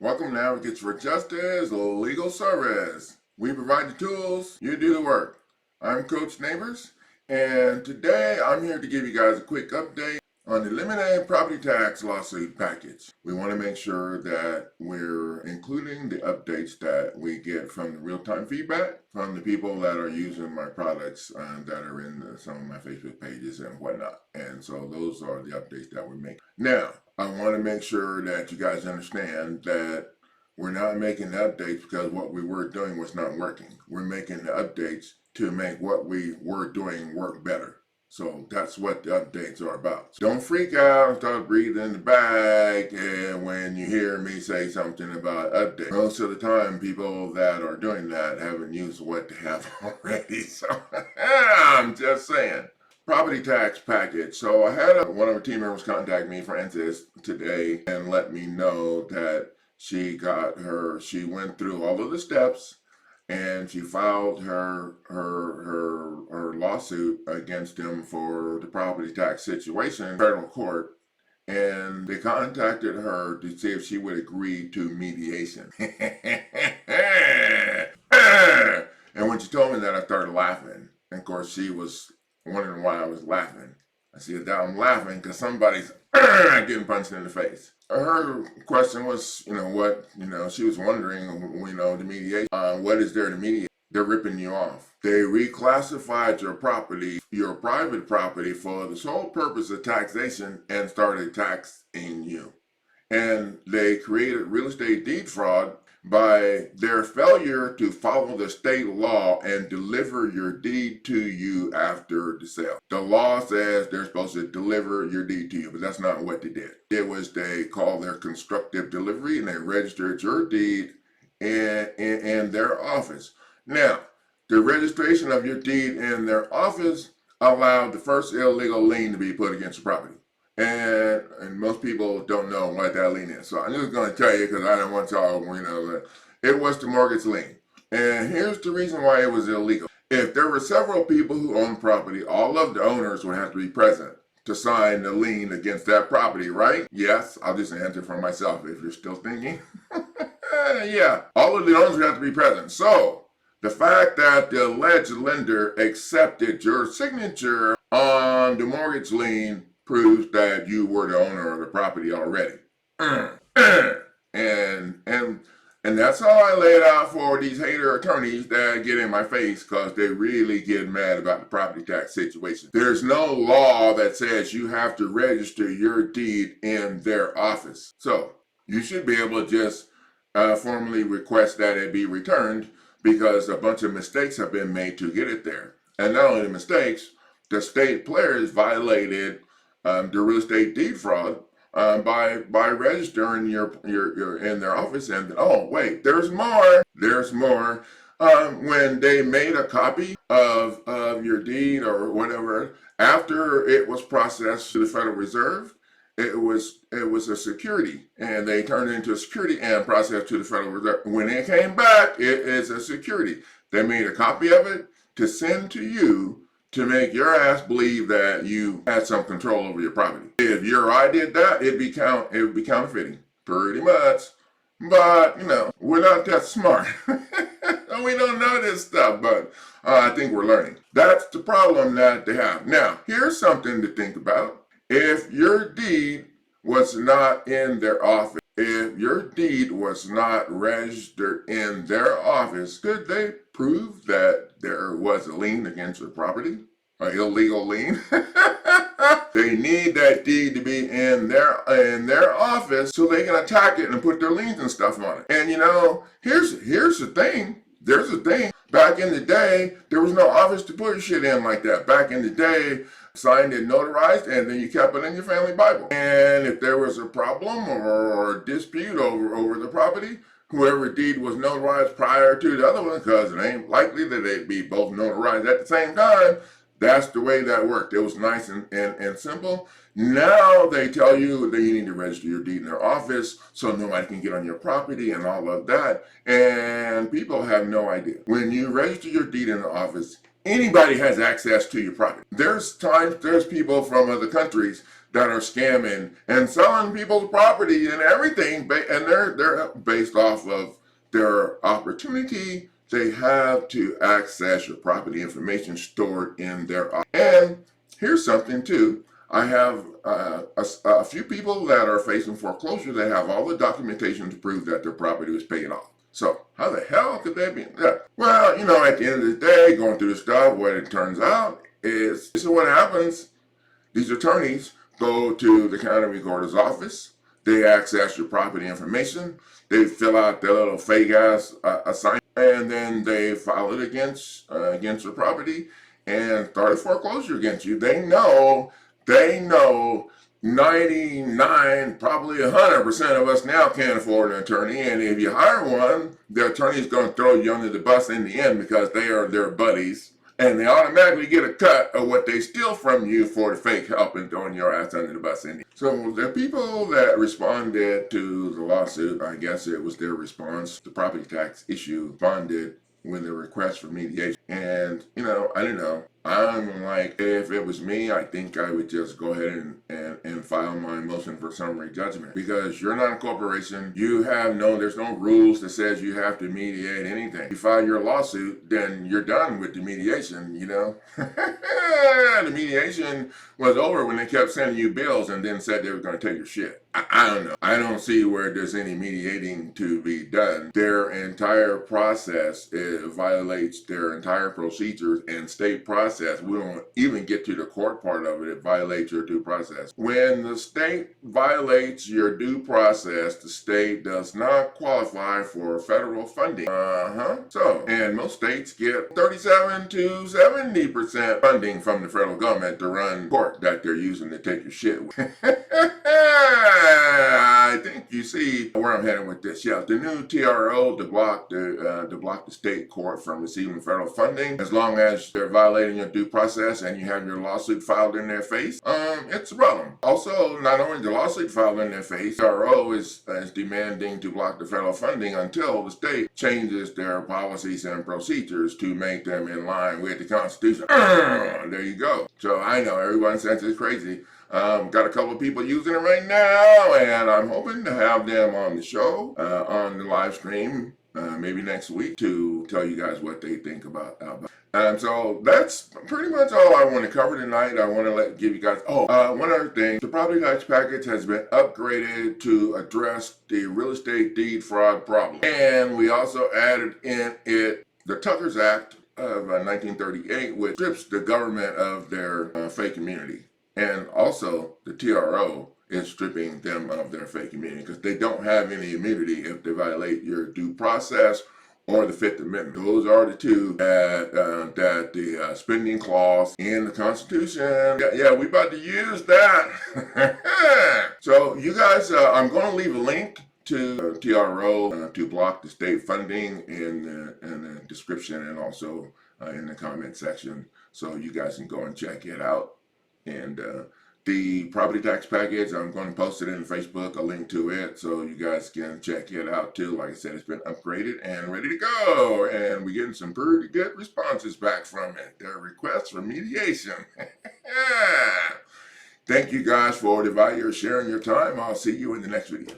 Welcome to Advocates for Justice Legal Service. We provide the tools, you do the work. I'm Coach Neighbors, and today I'm here to give you guys a quick update on the eliminated property tax lawsuit package. We want to make sure that we're including the updates that we get from the real-time feedback from the people that are using my products that are in some of my Facebook pages and whatnot. And so those are the updates that we're making. Now, I want to make sure that you guys understand that we're not making the updates because what we were doing was not working. We're making the updates to make what we were doing work better. So that's what the updates are about. So don't freak out and start breathing in the bag and when you hear me say something about updates. Most of the time, people that are doing that haven't used what they have already. So I'm just saying. Property tax package. So I had one of our team members contact me, Francis, today and let me know that she went through all of the steps and she filed her lawsuit against him for the property tax situation in federal court, and they contacted her to see if she would agree to mediation. And when she told me that, I started laughing. And of course, she was wondering why I was laughing. I said that I'm laughing because somebody's getting punched in the face. Her question was, she was wondering, the mediation. What is there to mediate? They're ripping you off. They reclassified your property, your private property, for the sole purpose of taxation and started taxing you. And they created real estate deed fraud by their failure to follow the state law and deliver your deed to you after the sale. The law says they're supposed to deliver your deed to you, but that's not what they did. They called their constructive delivery and they registered your deed in their office. Now, the registration of your deed in their office allowed the first illegal lien to be put against your property. And most people don't know what that lien is. So I'm just going to tell you because I don't want y'all, it was the mortgage lien. And here's the reason why it was illegal. If there were several people who owned property, all of the owners would have to be present to sign the lien against that property, right? Yes, I'll just answer for myself if you're still thinking. Yeah, all of the owners would have to be present. So the fact that the alleged lender accepted your signature on the mortgage lien proves that you were the owner of the property already. And that's how I lay it out for these hater attorneys that get in my face because they really get mad about the property tax situation. There's no law that says you have to register your deed in their office. So you should be able to just formally request that it be returned because a bunch of mistakes have been made to get it there. And not only the mistakes, the state players violated the real estate deed fraud by registering your in their office. And oh wait, there's more. When they made a copy of your deed or whatever after it was processed to the Federal Reserve, it was a security, and they turned it into a security and processed to the Federal Reserve. When it came back, it is a security. They made a copy of it to send to you to make your ass believe that you had some control over your property. If your eye did that, it would be counterfeiting, pretty much. But, we're not that smart. We don't know this stuff, but I think we're learning. That's the problem that they have. Now, here's something to think about. If your deed was not in their office, if your deed was not registered in their office, could they prove that there was a lien against your property? An illegal lien? They need that deed to be in their office so they can attack it and put their liens and stuff on it. And here's the thing. There's a thing. Back in the day, there was no office to put your shit in like that. Back in the day, signed and notarized, and then you kept it in your family Bible. And if there was a problem or dispute over the property, whoever deed was notarized prior to the other one, because it ain't likely that they'd be both notarized at the same time, that's the way that worked. It was nice and simple. Now they tell you that you need to register your deed in their office so nobody can get on your property and all of that. And people have no idea. When you register your deed in the office, anybody has access to your property. There's people from other countries that are scamming and selling people's property and everything, and they're based off of their opportunity. They have to access your property information stored in their. And here's something too. I have a few people that are facing foreclosure. They have all the documentation to prove that their property was paid off. So how the hell could they be? Yeah. Well, at the end of the day, going through the stuff, what it turns out is this is what happens. These attorneys go to the county recorder's office. They access your property information. They fill out their little fake ass assignment, and then they file it against your property and start a foreclosure against you. They know 99, probably 100% of us now can't afford an attorney. And if you hire one, the attorney's going to throw you under the bus in the end because they are their buddies. And they automatically get a cut of what they steal from you for the fake help and throwing your ass under the bus. So the people that responded to the lawsuit, I guess it was their response to the property tax issue, responded with a request for mediation. And, I don't know. I'm like, if it was me, I think I would just go ahead and file my motion for summary judgment, because you're not a corporation. There's no rules that says you have to mediate anything. You file your lawsuit, then you're done with the mediation, The mediation was over when they kept sending you bills and then said they were going to take your shit. I don't know. I don't see where there's any mediating to be done. Their entire process violates their entire procedures and state process. We don't even get to the court part of it. It violates your due process. When the state violates your due process, the state does not qualify for federal funding. And most states get 37 to 70% funding from the federal government to run court that they're using to take your shit. I think you see where I'm headed with this. Yeah, the new TRO to block the state court from receiving federal funding, as long as they're violating your due process and you have your lawsuit filed in their face, it's a problem. Also, not only the lawsuit filed in their face, TRO is demanding to block the federal funding until the state changes their policies and procedures to make them in line with the Constitution. There you go. So I know everyone says it's crazy. Got a couple of people using it right now, and I'm hoping to have them on the show, on the live stream, maybe next week, to tell you guys what they think about that. So that's pretty much all I want to cover tonight. I want to give you guys, one other thing. The property tax package has been upgraded to address the real estate deed fraud problem. And we also added in it the Tucker's Act of 1938, which strips the government of their fake immunity. And also, the TRO is stripping them of their fake immunity because they don't have any immunity if they violate your due process or the Fifth Amendment. Those are the two that the spending clause in the Constitution. Yeah, we about to use that. So you guys, I'm going to leave a link to TRO to block the state funding in the description and also in the comment section, so you guys can go and check it out. And the property tax package, I'm going to post it in Facebook, a link to it, so you guys can check it out too. Like I said, it's been upgraded and ready to go. And we're getting some pretty good responses back from it. Their requests for mediation. Thank you guys for the value of sharing your time. I'll see you in the next video.